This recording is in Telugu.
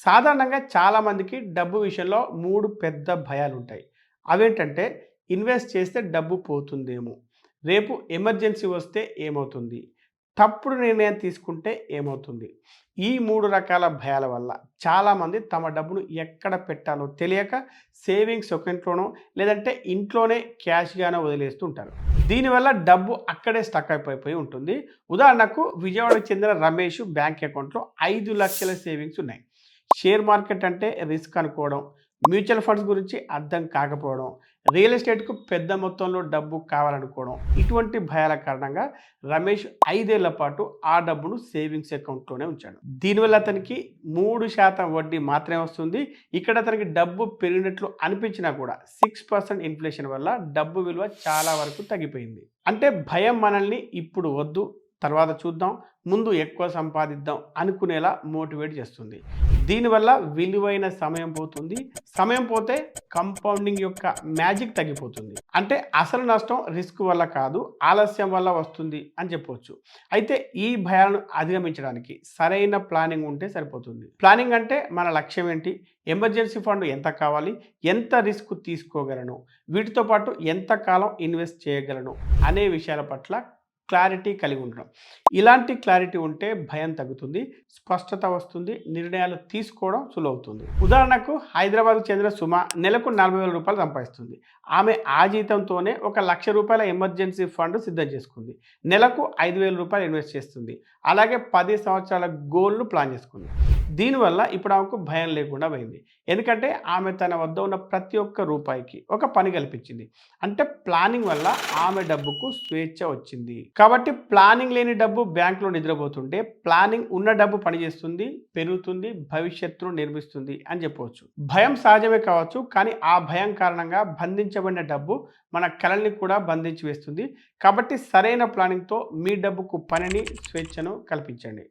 సాధారణంగా చాలామందికి డబ్బు విషయంలో 3 పెద్ద భయాలుంటాయి. అవేంటంటే ఇన్వెస్ట్ చేస్తే డబ్బు పోతుందేమో, రేపు ఎమర్జెన్సీ వస్తే ఏమవుతుంది, తప్పుడు నిర్ణయం తీసుకుంటే ఏమవుతుంది. ఈ 3 రకాల భయాల వల్ల చాలామంది తమ డబ్బును ఎక్కడ పెట్టాలో తెలియక సేవింగ్స్ ఒక ఇంట్లోనో లేదంటే ఇంట్లోనే క్యాష్‌గానో వదిలేస్తూ ఉంటారు. దీనివల్ల డబ్బు అక్కడే స్టక్ అయిపోయి ఉంటుంది. ఉదాహరణకు విజయవాడకు చెందిన రమేష్ బ్యాంక్ అకౌంట్‌లో 5,00,000 సేవింగ్స్ ఉన్నాయి. షేర్ మార్కెట్ అంటే రిస్క్ అనుకోవడం, మ్యూచువల్ ఫండ్స్ గురించి అర్థం కాకపోవడం, రియల్ ఎస్టేట్‌కు పెద్ద మొత్తంలో డబ్బు కావాలనుకోవడం, ఇటువంటి భయాల కారణంగా రమేష్ 5 ఏళ్ల పాటు ఆ డబ్బును సేవింగ్స్ అకౌంట్‌లోనే ఉంచాడు. దీనివల్ల అతనికి 3% వడ్డీ మాత్రమే వస్తుంది. ఇక్కడ అతనికి డబ్బు పెరిగినట్లు అనిపించినా కూడా 6% ఇన్‌ఫ్లేషన్ వల్ల డబ్బు విలువ చాలా వరకు తగ్గిపోయింది. అంటే భయం మనల్ని ఇప్పుడు వద్దు, తర్వాత చూద్దాం, ముందు ఎక్కువ సంపాదిద్దాం అనుకునేలా మోటివేట్ చేస్తుంది. దీనివల్ల విలువైన సమయం పోతుంది. సమయం పోతే కంపౌండింగ్ యొక్క మ్యాజిక్ తగ్గిపోతుంది. అంటే అసలు నష్టం రిస్క్ వల్ల కాదు, ఆలస్యం వల్ల వస్తుంది అని చెప్పొచ్చు. అయితే ఈ భయాలను అధిగమించడానికి సరైన ప్లానింగ్ ఉంటే సరిపోతుంది. ప్లానింగ్ అంటే మన లక్ష్యం ఏంటి? ఎమర్జెన్సీ ఫండ్ ఎంత కావాలి? ఎంత రిస్క్ తీసుకోగలను? వీటితో పాటు ఎంత కాలం ఇన్వెస్ట్ చేయగలను? అనే విషయాల పట్ల క్లారిటీ కలిగి ఉండడం. ఇలాంటి క్లారిటీ ఉంటే భయం తగ్గుతుంది, స్పష్టత వస్తుంది, నిర్ణయాలు తీసుకోవడం సులువవుతుంది. ఉదాహరణకు హైదరాబాద్‌కు చెందిన సుమ నెలకు రూ. 40,000 సంపాదిస్తుంది. ఆమె ఆ జీతంతోనే ఒక రూ. 1,00,000 ఎమర్జెన్సీ ఫండ్ సిద్ధం చేసుకుంది. నెలకు రూ. 5,000 ఇన్వెస్ట్ చేస్తుంది. అలాగే 10 సంవత్సరాల గోల్‌ను ప్లాన్ చేసుకుంది. దీనివల్ల ఇప్పుడు ఆమెకు భయం లేకుండా పోయింది. ఎందుకంటే ఆమె తన వద్ద ఉన్న ప్రతి ఒక్క రూపాయికి ఒక పని కల్పించింది. అంటే ప్లానింగ్ వల్ల ఆమె డబ్బుకు స్వేచ్ఛ వచ్చింది. కాబట్టి ప్లానింగ్ లేని డబ్బు బ్యాంక్‌లో నిద్రపోతుంటే, ప్లానింగ్ ఉన్న డబ్బు పనిచేస్తుంది, పెరుగుతుంది, భవిష్యత్తును నిర్మిస్తుంది అని చెప్పవచ్చు. భయం సహజమే కావచ్చు, కానీ ఆ భయం కారణంగా బంధించబడిన డబ్బు మన కలల్ని కూడా బంధించి వేస్తుంది. కాబట్టి సరైన ప్లానింగ్‌తో మీ డబ్బుకు పనిని, స్వేచ్ఛను కల్పించండి.